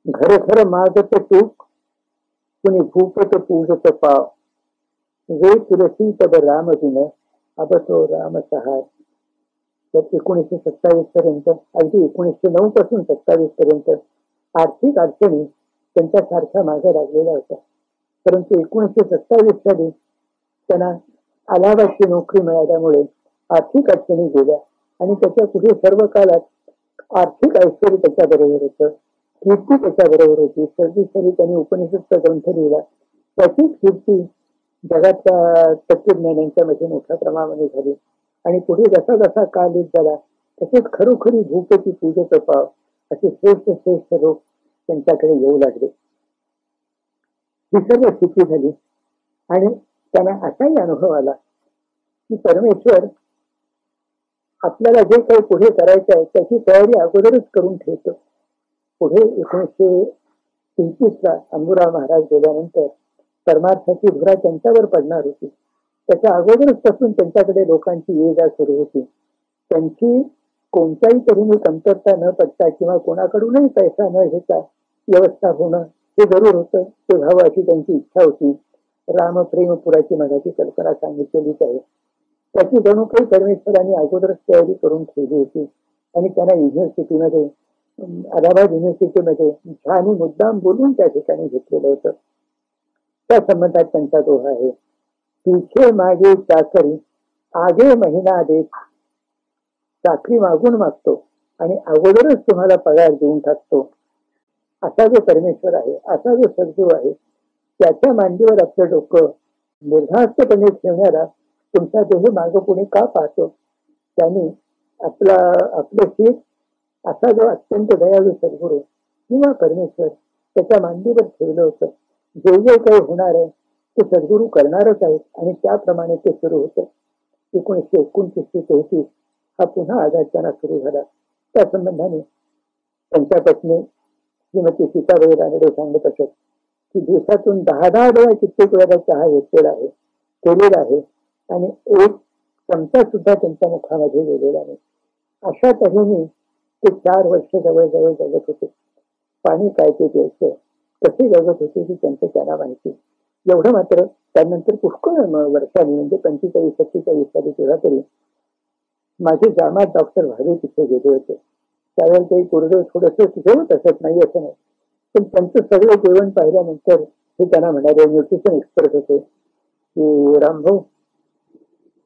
घर घर मागत तूक कुणी भूपत पूजत पाव, वे तुलसी तब राम दिन अब तो राम सहाय. तर 1927 पर्यंत, अगदी 1909 पासून 27 पर्यंत आर्थिक अडचणी त्यांच्या सारख्या मागे लागलेल्या होत्या. परंतु 1927 साली त्यांना अलाहाबादची नोकरी मिळाल्यामुळे आर्थिक अडचणी गेल्या आणि त्याच्या पुढे सर्व काळात आर्थिक ऐश्वर्य त्याच्या बरोबर होतं, कीर्ती त्याच्या बरोबर होती. 26 साली त्यांनी उपनिषदचा ग्रंथ लिहिला. त्याची कीर्ती जगातल्या तत्वज्ञानांच्या मध्ये मोठ्या प्रमाणामध्ये झाली आणि पुढे जसा जसा काळ येत झाला तसेच खरोखरी भूपती पूजत पाव असे श्रेष्ठ श्रेष्ठ लोक त्यांच्याकडे येऊ लागले. ही सर्व स्थिती झाली आणि त्यांना असाही अनुभव आला की परमेश्वर आपल्याला जे काही पुढे करायचं आहे त्याची तयारी अगोदरच करून ठेवतो. पुढे 1923 अंबुराव महाराज गेल्यानंतर परमार्थाची धुरा त्यांच्यावर पडणार होती. त्याच्या अगोदरच पासून त्यांच्याकडे लोकांची ये जा सुरू होती. त्यांची कोणत्याही तऱ्हेने कमतरता न पडता किंवा कोणाकडूनही पैसा न घेता व्यवस्था होणं हे जरूर होतं. ते व्हावं अशी त्यांची इच्छा होती. रामप्रेमपुराची मनाची कल्पना सांगितलेलीच आहे. त्याची जणू काही परमेश्वरांनी अगोदरच तयारी करून ठेवली होती आणि त्यांना युनिव्हर्सिटीमध्ये, अलाहाबाद युनिव्हर्सिटीमध्ये झानी मुद्दाम बोलून त्या ठिकाणी घेतलेलं होतं. त्या संबंधात त्यांचा दोहा आहे, पीछे मागे चाकरी आगे महिना देत. चाकरी मागून मागतो आणि अगोदरच तुम्हाला पगार देऊन टाकतो. असा जो परमेश्वर आहे, असा जो सद्गुरू आहे, त्याच्या मांडीवर आपलं डोकं निर्धास्तपणे ठेवणारा तुमचा देह मागं पुढे का पाहतो? त्यांनी आपलं शीत असा जो अत्यंत दयाळू सद्गुरू किंवा परमेश्वर त्याच्या मांडीवर ठेवलं होतं. जे जे काही होणार आहे ते सद्गुरू करणारच आहेत आणि त्याप्रमाणे ते सुरू होतं. 1929 ते 33 हा पुन्हा आघात त्यांना सुरू झाला. त्या संबंधाने त्यांच्या पत्नी श्रीमती सीताबाई रानडे सांगत असत की दिवसातून 10-10 वेळा कित्येक वेळा चहा घेतलेला आहे, केलेला आहे आणि एक चमचा सुद्धा त्यांच्या मुखामध्ये गेलेला नाही. अशा तऱ्हेने ते 4 वर्ष जवळजवळ जगत होते. पाणी काय ते प्यायचं, कसे जगत होते की त्यांचं त्यांना माहिती. एवढं मात्र त्यानंतर पुष्कळ वर्षांनी म्हणजे 45-47 साली तेव्हा तरी माझे जामात डॉक्टर भावे तिथे गेले होते. त्यावेळेला ते गुरुदेव थोडस जेवत असत नाही असं नाही, पण त्यांचं सगळं जेवण पाहिल्यानंतर हे त्यांना म्हणाले, न्यूट्रिशन एक्सपर्ट होते, की रामभाऊ,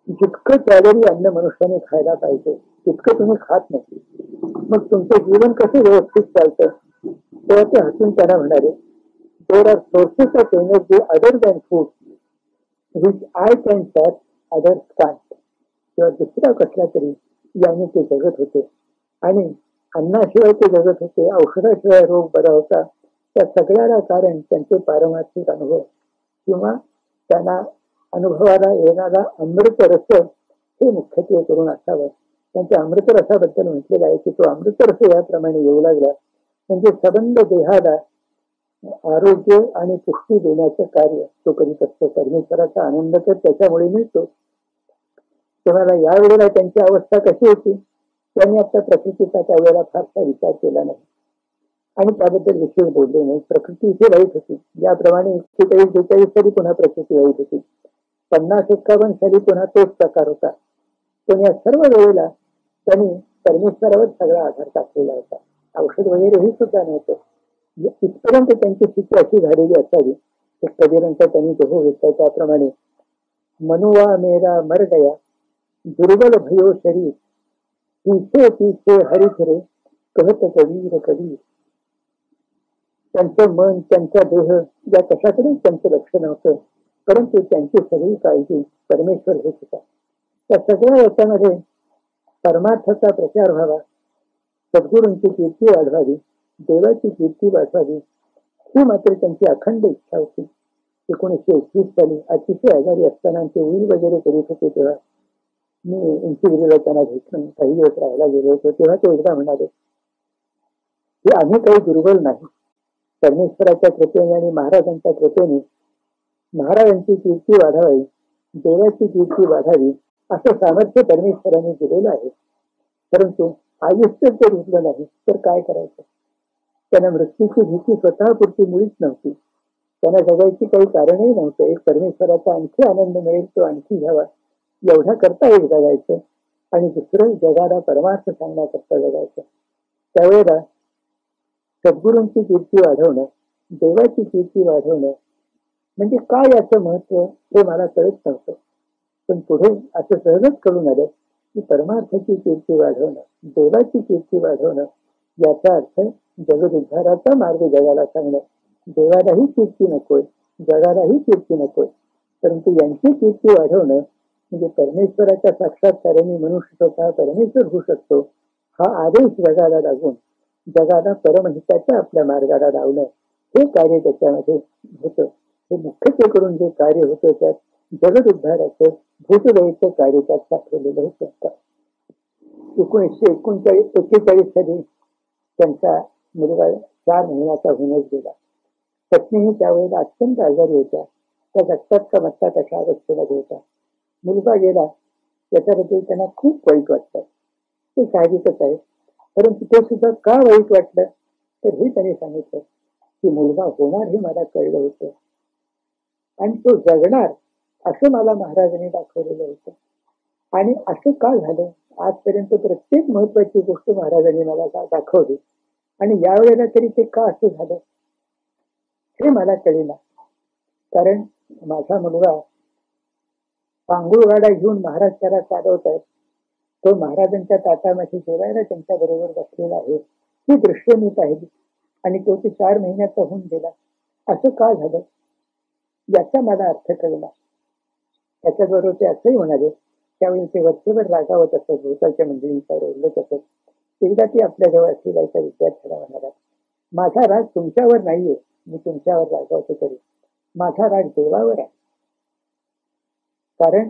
जितकं कॅलरी अन्न मनुष्याने खायला पाहिजे तितकं तुम्ही खात नाही, मग तुमचं जीवन कसं व्यवस्थित चालतं. तेव्हा ते हसून त्यांना म्हणाले, there are sources of energy other than food which I can touch, others can't. किंवा दुसऱ्या कसल्या तरी याने ते जगत होते आणि अन्नाशिवाय ते जगत होते, औषधाशिवाय रोग बरा होता. त्या सगळ्याला कारण त्यांचे पारमार्थिक अनुभव किंवा त्यांना अनुभवाला येणारा अमृतरस हे मुख्यत्वे करून असावं. त्यांच्या अमृतरसाबद्दल म्हटलेलं आहे की तो अमृतरस याप्रमाणे येऊ लागला म्हणजे सबंध देहाला आरोग्य आणि पुष्टी देण्याचं कार्य तो करीत असतो. परमेश्वराचा आनंद तर त्याच्यामुळे मिळतो. तेव्हा यावेळेला त्यांची अवस्था कशी होती, त्यांनी आपल्या प्रकृतीचा त्यावेळेला फारसा विचार केला नाही आणि त्याबद्दल विशेष बोलले नाही. प्रकृती इथे वाईट होती, ज्याप्रमाणे 41-42 साली पुन्हा प्रकृती वाईट होती, 50-51 साली पुन्हा तोच प्रकार होता. पण या सर्व वेळेला त्यांनी परमेश्वरावर सगळा आधार टाकलेला होता. औषध वगैरे हे सुद्धा नव्हतं. इथपर्यंत त्यांची स्थिती अशी झालेली असावी. कबीरांचा त्यांनी जो घेतला त्याप्रमाणे, मनुवा मेरा मर गया दुर्बल भयो शरीर, पीछे पीछे हरी फिरे कहत कबीर कबीर. त्यांचं मन, त्यांचा देह या कशाकडे त्यांचं लक्ष नव्हतं, परंतु त्यांची सगळी काळजी परमेश्वर हेच होता. त्या सगळ्या याच्यामध्ये परमार्थाचा प्रचार व्हावा, सद्गुरूंची कीर्ती वाढवावी, देवाची कीर्ती वाढवावी, ही मात्र त्यांची अखंड इच्छा होती. 1921 साली अतिशय आजारी असताना ते उईल वगैरे करीत होते तेव्हा मी इंचिगिरीला त्यांना भेटून काही दिवस राहायला गेलो होतो. तेव्हा ते एकदा म्हणाले की आम्ही काही दुर्बल नाही, परमेश्वराच्या कृपेने आणि महाराजांच्या कृपेने महाराजांची कीर्ती वाढावी, देवाची कीर्ती वाढावी असं सामर्थ्य परमेश्वराने दिलेलं आहे. परंतु आयुष्य जर उरलं नाही तर काय करायचं. त्यांना मृत्यूची भीती स्वतःपुरती मुळीच नव्हती, त्यांना जगायची काही कारणही नव्हतं. एक परमेश्वराचा आणखी आनंद मिळेल तो आणखी घ्यावा एवढ्या करता एक जगायचं आणि दुसरं जगाला परमार्थ सांगण्याकरता जगायचं. त्यावेळेला सद्गुरूंची कीर्ती वाढवणं, देवाची कीर्ती वाढवणं म्हणजे काय याचं महत्व हे मला कळत नव्हतं. पण पुढे असं सहजच कळून आलं की परमार्थाची कीर्ती वाढवणं, देवाची कीर्ती वाढवणं याचा अर्थ जगदुद्धाराचा मार्ग जगाला सांगणं. देवालाही कीर्ती नकोय, जगालाही कीर्ती नकोय, परंतु यांची कीर्ती वाढवणं म्हणजे परमेश्वराच्या साक्षात्काराने मनुष्य स्वतः परमेश्वर होऊ शकतो हा आदेश जगाला लागून जगाला परमहिताच्या आपल्या मार्गाला लावणं हे कार्य त्याच्यामध्ये होतं. हे मुख्यत्वे करून जे कार्य होतं त्यात जगदुद्धाराचं भूतदयेचं कार्य त्यात साठवलेलं होतं. 1941 साली त्यांचा मुलगा 4 महिन्याचा होऊनच गेला. पत्नीही त्यावेळेला अत्यंत आजारी होत्या, त्या जगतात का मत्तात अशा अवस्थेमध्ये होता. मुलगा गेला त्याच्याबद्दल त्यांना खूप वाईट वाटतं, ते साहजिकच आहे. परंतु ते सुद्धा का वाईट वाटलं तर हे त्यांनी सांगितलं की मुलगा होणार हे मला कळलं होतं आणि तो जगणार असं मला महाराजांनी दाखवलेलं होतं. आणि असं का झालं, आजपर्यंत प्रत्येक महत्वाची गोष्ट महाराजांनी मला दाखवली आणि यावेळेला तरी ते का असं झालं हे मला कळेना. कारण माझा मुलगा पांगुळ गाडा घेऊन महाराज त्याला चालवत आहेत, तो महाराजांच्या ताटामध्ये जेवायला त्यांच्या बरोबर बसलेला आहे, ही दृश्य मी पाहिली आणि तो 4 महिन्याचा होऊन गेला. असं का झालं याचा मला अर्थ कळला. त्याच्याबरोबर ते असंही म्हणाले, त्यावेळी ते वरचेवर रागावत असत, भोवतालच्या मंडळींच्यावर ओरडत असत. एकदा ती आपल्या जवळ असलेल्या एका विद्यार्थ्याला म्हणाला, माझा राग तुमच्यावर नाहीये, मी तुमच्यावर रागावतो तरी माझा राग देवावर आहे. कारण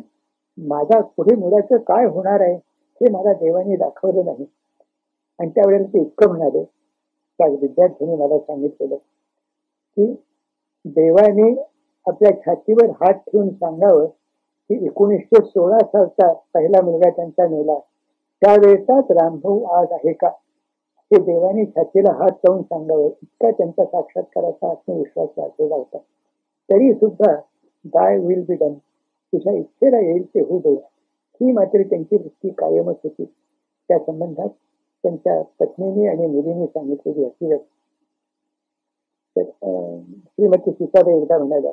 माझ्या पुढे मुलाचं काय होणार आहे हे मला देवाने दाखवलं नाही. आणि त्यावेळेला ते इतकं म्हणाले, त्या विद्यार्थ्यांनी मला सांगितलेलं की देवाने आपल्या छातीवर हात ठेवून सांगावं की 1916 सालचा पहिला मुलगा त्यांचा मेला त्यावेळेचाच रामभाऊ आज आहे का. हे देवाने छातीला हात लावून सांगावं इतका त्यांचा साक्षात्काराचा आत्मविश्वास वाढलेला होता. तरी सुद्धा दाय विल बी डन, तुझ्या इच्छेला येईल ते होऊ दे, ही मात्र त्यांची वृत्ती कायमच होती. त्या संबंधात त्यांच्या पत्नीने आणि मुलीने सांगितलेली हकीकत. श्रीमती सीताबाई एकदा म्हणाल्या,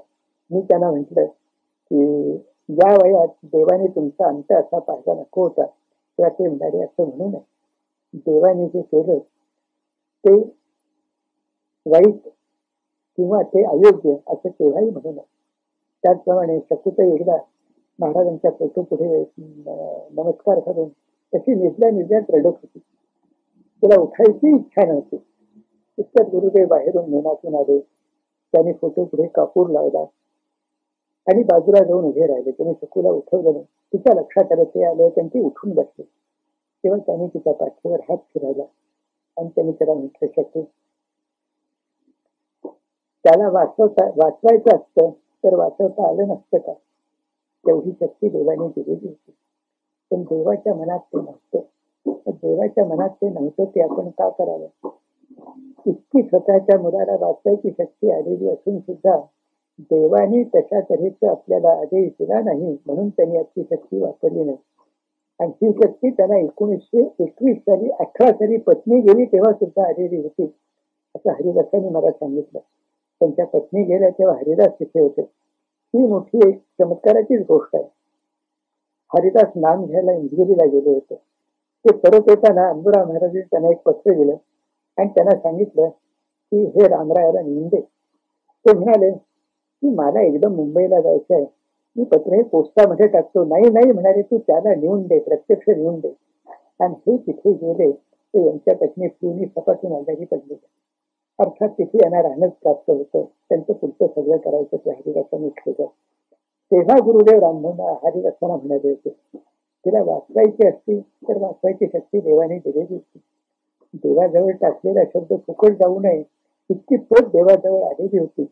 मी त्यांना म्हटलं की या वयात देवाने तुमचा अंत असा पाहायला नको होता. तेव्हा ते म्हणाले, असं म्हणू नये, देवाने जे केलं ते वाईट किंवा ते अयोग्य असं केव्हाही म्हणू नये. त्याचप्रमाणे शकुताई एकदा महाराजांच्या फोटो पुढे नमस्कार करून तशी निजल्यात रडत होती. तिला उठायची इच्छा नव्हती. इतक्यात गुरुदेव बाहेरून मेनातून आले. त्यांनी फोटो पुढे कापूर लावला आणि बाजूला जाऊन उभे राहिले. त्यांनी शकुला उठवलं नाही. तिच्या लक्षात आलं ते आले आणि ती उठून बसली. तेव्हा त्यांनी तिच्या पाठीवर हात फिरवला आणि त्यांनी त्याला म्हटलं, शकू, त्याला वाचवायचं असतं तर वाचवता आलं नसतं का? तेवढी शक्ती देवाने दिलेली होती. पण देवाच्या मनात ते नव्हतं. देवाच्या मनात ते नव्हतं ते आपण का करावं? इतकी स्वतःच्या मुलाला वाचवायची शक्ती आलेली असून सुद्धा देवाने तशा तऱ्हेचं आपल्याला आदेश दिला नाही, म्हणून त्यांनी आपली शक्ती वापरली नाही. आणि ही शक्ती त्यांना 1921 साली 18 साली पत्नी गेली तेव्हा सुद्धा आलेली होती, असं हरिदासांनी मला सांगितलं. त्यांच्या पत्नी गेल्या तेव्हा हरिदास तिथे होते. ही मोठी एक चमत्काराचीच गोष्ट आहे. हरिदास नाम घ्यायला इंजिनीला गेले होते. ते परत येताना अंबुराव महाराजांनी त्यांना एक पत्र दिलं आणि त्यांना सांगितलं की हे रामरायाला नेऊन दे. ते म्हणाले की मला एकदम मुंबईला जायचं आहे, मी पत्र हे पोस्टामध्ये टाकतो. नाही नाही म्हणाले, तू त्याला नेऊन दे, प्रत्यक्ष नेऊन दे. आणि हे तिथे गेले तर यांच्या पत्नी पिऊनी सपाटून आजारी पडले. अर्थात तिथे यांना राहणंच प्राप्त होतं. त्यांचं पुढचं सगळं करायचं ते हरिदासांनी ठेवलं. तेव्हा गुरुदेव रामभाऊंना हरिदासांना म्हणाले होते, तिला वाचवायची असती तर वाचवायची शक्ती देवाने दिलेली होती. देवाजवळ टाकलेला शब्द फुकट जाऊ नये इतकी पोट देवाजवळ आलेली होती,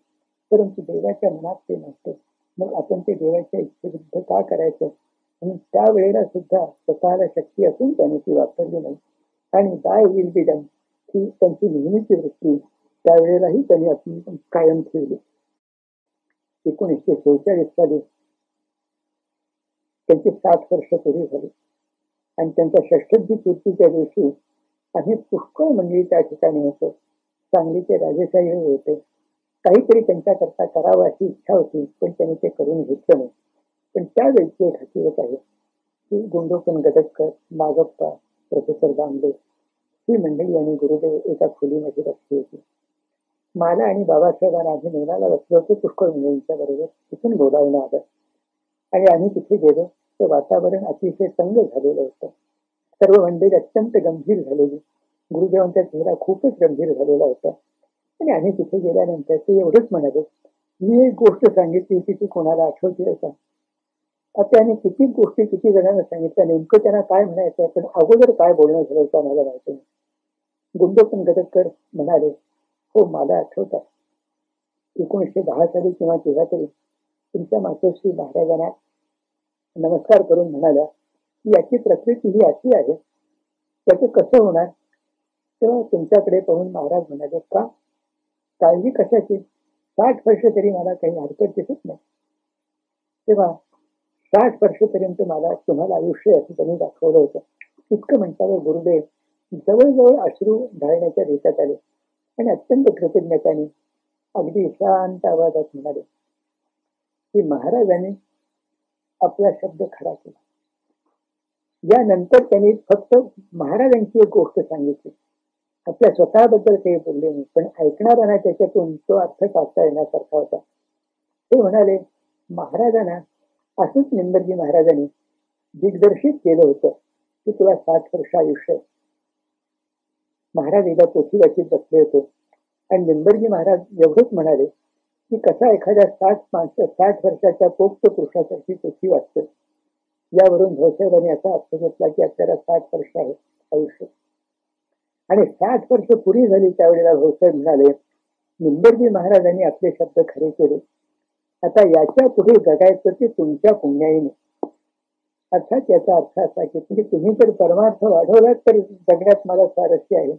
परंतु देवाच्या मनात ते नव्हतं. मग आपण ते देवाच्या इच्छेविरुद्ध का करायचं? म्हणून त्यावेळेला सुद्धा स्वतःला शक्ती असून त्याने ती वापरली नाही. आणि दाय विल बी डन ही त्यांची नेहमीची वृत्ती त्यावेळेलाही त्यांनी आपली कायम ठेवली. 1946 साली त्यांची 60 वर्ष पूर्वी झाली आणि त्यांच्या षष्ठब्दी पूर्तीच्या दिवशी आम्ही पुष्कळ मंडळी त्या ठिकाणी होतो. सांगलीचे राजेशाही होते. काहीतरी त्यांच्याकरता करावं अशी इच्छा होती, पण त्यांनी ते करून घेतलं नाही. पण त्यावेळची एक हकीकत आहे की गुंडोपन गदटकर, नागप्पा, प्रोफेसर दामले ही मंडळी आणि गुरुदेव एका खोलीमध्ये बसली होती. मला आणि बाबासाहेबांना आम्ही नेण्याला बसलो होतो पुष्कळ मंडळींच्या बरोबर. तिथून बोलावणं आलं आणि आम्ही तिथे गेलो तर वातावरण अतिशय तंग झालेलं होतं. सर्व मंडळी अत्यंत गंभीर झालेली. गुरुदेवांचा चेहरा खूपच गंभीर झालेला होता. आणि आम्ही तिथे गेल्यानंतर ते एवढंच म्हणाले, मी एक गोष्ट सांगितली होती ती कोणाला आठवते का? त्याने किती गोष्टी किती जणांना सांगितल्या, नेमकं त्यांना काय म्हणायचं पण अगोदर काय बोलणं झालं होतं मला माहिती नाही. गुंडोपन गदटकर म्हणाले, हो मला आठवत आहे. 1910 साली किंवा तेव्हा तरी तुमच्या मातोश्री महाराजांना नमस्कार करून म्हणाल्या की याची प्रकृती ही अशी आहे, त्याचं कसं होणार? तेव्हा तुमच्याकडे पाहून महाराज म्हणाले, का काळजी कशाची? 60 वर्ष तरी मला काही हरकत दिसत नाही. तेव्हा 60 वर्षपर्यंत मला तुम्हाला आयुष्य असं त्यांनी दाखवलं होतं. इतकं म्हणतावर गुरुदेव जवळजवळ अश्रू ढाळण्याच्या देशात आले आणि अत्यंत कृतज्ञताने अगदी शांत आवाजात म्हणाले की महाराजांनी आपला शब्द खरा केला. यानंतर त्यांनी फक्त महाराजांची एक गोष्ट सांगितली. आपल्या स्वतःबद्दल काही बोलले नाही, पण ऐकणाऱ्यांना त्याच्यातून तो अर्थ काढता येण्यासारखा होता. ते म्हणाले, महाराजांना असंच निंबर्जी महाराजांनी दिग्दर्शित केलं होतं की तुला 60 वर्ष आयुष्य. महाराज एकदा पोथी वाचीत बसले होते आणि निंबर्जी महाराज एवढंच म्हणाले की कसा एखाद्या 60 वर्षाच्या पोक्त पुरुषासारखी पोथी वाचतो. यावरून भाऊसाहेबांनी असा अर्थ घेतला की आपल्याला 60 वर्ष आहे आयुष्य. आणि 60 वर्ष पुरी झाली त्यावेळेला भाऊसाहेब म्हणाले, निंबर्जी महाराजांनी आपले शब्द खरे केले. आता याच्या पुढे जगायचं ते तुमच्या पुण्याईने. अर्थात याचा अर्थ असा की तुम्ही जर परमार्थ वाढवलात तर जगण्यात मला स्वारस्य आहे,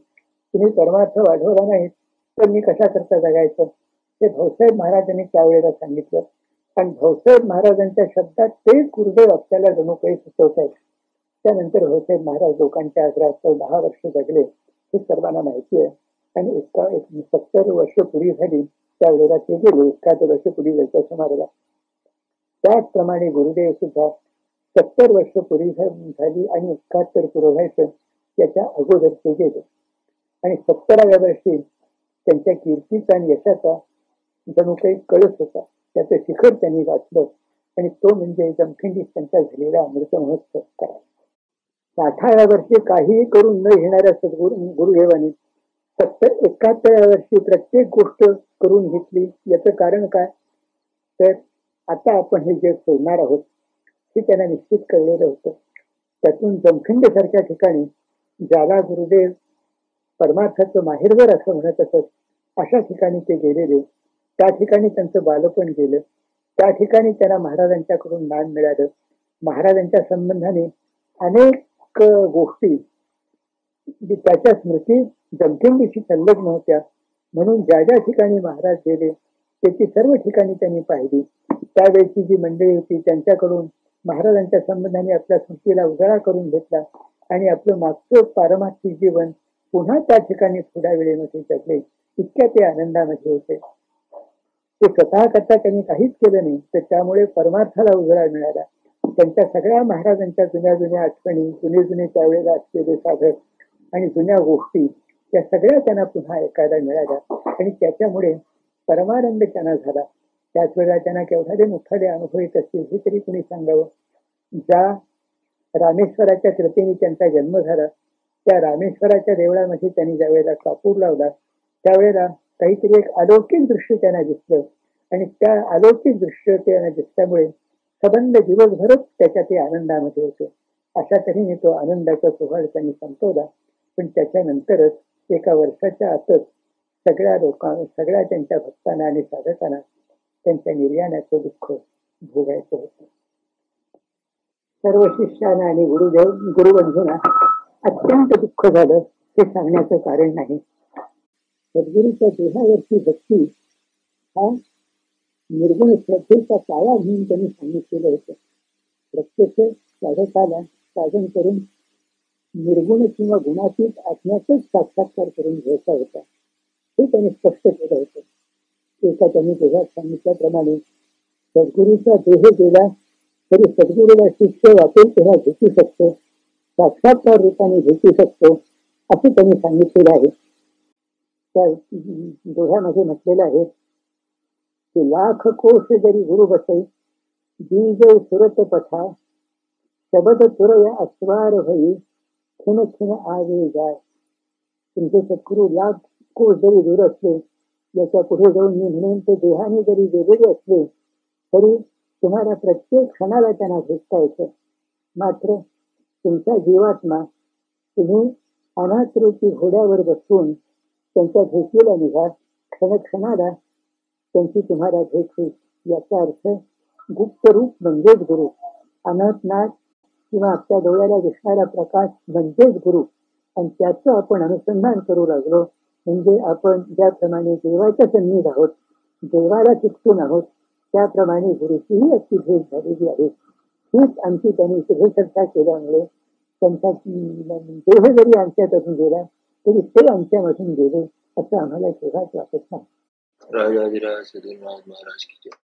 तुम्ही परमार्थ वाढवला नाही तर मी कशा करता जगायचं, हे भाऊसाहेब महाराजांनी त्यावेळेला सांगितलं. आणि भाऊसाहेब महाराजांच्या शब्दात तेच गुरुदेव आपल्याला जणू काही सुचवत आहेत. त्यानंतर भाऊसाहेब महाराज लोकांच्या आग्रहास्तव 10 वर्ष जगले, हे सर्वांना माहिती आहे. आणि 70 वर्ष पुरी झाली त्यावेळेला ते गेले. 71 वर्ष पुरी जायच्या सुमाराला. त्याचप्रमाणे गुरुदेव सुद्धा 70 वर्ष पुरी झाली आणि 71 पुरं व्हायचं त्याच्या अगोदर ते गेले. आणि 70व्या वर्षी त्यांच्या कीर्तीचा आणि यशाचा जणू काही कळस होता. त्याचं शिखर त्यांनी वाचलं आणि तो म्हणजे जमखंडीत त्यांचा झालेला अमृत महोत्सव. 60व्या वर्षी काहीही करून न घेणाऱ्या गुरुदेवांनी 71व्या वर्षी प्रत्येक गोष्ट करून घेतली. याचं कारण काय, तर आता आपण हे जग सोडणार आहोत हे त्यांना निश्चित कळलेलं होतं. त्यातून जमखंडी सारख्या ठिकाणी ज्याला गुरुदेव परमार्थाचं माहेरघर असं म्हणत असत, अशा ठिकाणी ते गेलेले. त्या ठिकाणी त्यांचं बालपण गेलं. त्या ठिकाणी त्यांना महाराजांच्याकडून ज्ञान मिळालं. महाराजांच्या संबंधाने अनेक गोष्टी त्याच्या स्मृती जमखंडीशी संलग्न होत्या. म्हणून ज्या ज्या ठिकाणी महाराज गेले त्याची सर्व ठिकाणी त्यांनी पाहिली. त्यावेळची जी मंडळी होती त्यांच्याकडून महाराजांच्या संबंधाने आपल्या स्मृतीला उजाळा करून घेतला आणि आपलं मागचं पारमार्थिक जीवन पुन्हा त्या ठिकाणी थोड्या वेळेमध्ये जगले. इतक्या ते आनंदामध्ये होते. ते स्वतः करता त्यांनी काहीच केलं नाही, तर त्यामुळे परमार्थाला उजाळा मिळाला. त्यांच्या सगळ्या महाराजांच्या जुन्या जुन्या आठवणी, जुने त्यावेळेला असलेले साधक आणि जुन्या गोष्टी त्या सगळ्या त्यांना पुन्हा ऐकायला मिळाल्या आणि त्याच्यामुळे परमानंद त्यांना झाला. त्याच वेळेला त्यांना केवढाले मोठाले अनुभव येत असतील हे तरी कुणी सांगावं. ज्या रामेश्वराच्या कृपेने त्यांचा जन्म झाला त्या रामेश्वराच्या देवळामध्ये त्यांनी ज्या वेळेला कापूर लावला त्यावेळेला काहीतरी एक अलौकिक दृश्य त्यांना दिसलं आणि त्या अलौकिक दृश्य त्यांना दिसल्यामुळे संबंध दिवसभरच त्याच्या ते आनंदामध्ये होते. अशा तऱ्हेने तो आनंदाचा सोहळा त्यांनी संपवला. पण त्याच्यानंतरच एका वर्षाच्या आतच सगळ्या त्यांच्या भक्तांना आणि साधकांना त्यांच्या निर्याणाचं दुःख भोगायचं होतं. सर्व शिष्यांना आणि गुरुबंधूंना अत्यंत दुःख झालं. हे सांगण्याचं कारण नाही. सद्गुरूच्या देहावरची भक्ती हा निर्गुण श्रद्धेचा पाया म्हणून त्यांनी सांगितलेलं होतं. प्रत्यक्ष साधकाला साधन करून निर्गुण किंवा गुणातीत आत्म्याचाच साक्षात्कार करून घ्यायचा होता हे त्यांनी स्पष्ट केलं होतं. एका त्यांनी देहात सांगितल्याप्रमाणे सद्गुरूचा देह गेला तरी सद्गुरूला शिष्य वाटेल तेव्हा भेटू शकतो, साक्षात्कार रूपाने भेटू शकतो असं त्यांनी सांगितलेलं आहे. त्या दोह्यामध्ये म्हटलेलं आहे की लाख कोश जरी गुरु बसे बीज सुरत पथा शबद तुरय अस्वार भई खिन खिन आगे जाय. तुमचे सद्गुरू लाख कोश जरी दूर असले, याच्या पुढे जाऊन मी म्हणेन ते देहाने जरी वेगवेगळे असले तरी तुम्हाला प्रत्येक क्षणाला त्यांना भेटता येतं. मात्र तुमचा जीवात्मा तुम्ही अनाथरूपी घोड्यावर बसून त्यांच्या भेटीला निघा, क्षणाला त्यांची तुम्हाला भेट होईल. याचा अर्थ गुप्त रूप म्हणजेच गुरु, अनाथनाथ किंवा आपल्या डोळ्याला दिसणारा प्रकाश म्हणजेच गुरु. आणि त्याचं आपण अनुसंधान करू लागलो म्हणजे आपण ज्याप्रमाणे देवाच्या सन्निध आहोत, देवाला चिकटून आहोत, त्याप्रमाणे गुरुचीही अशी भेट झालेली आहे. हीच आमची त्यांनी शुभचर्चा केल्यामुळे त्यांचा देह जरी आमच्यातून गेला तरी ते आमच्यामधून गेले असं आम्हाला केव्हाच वाटत नाही. राजाधिराज सद्गुरुनाथ महाराज की जय.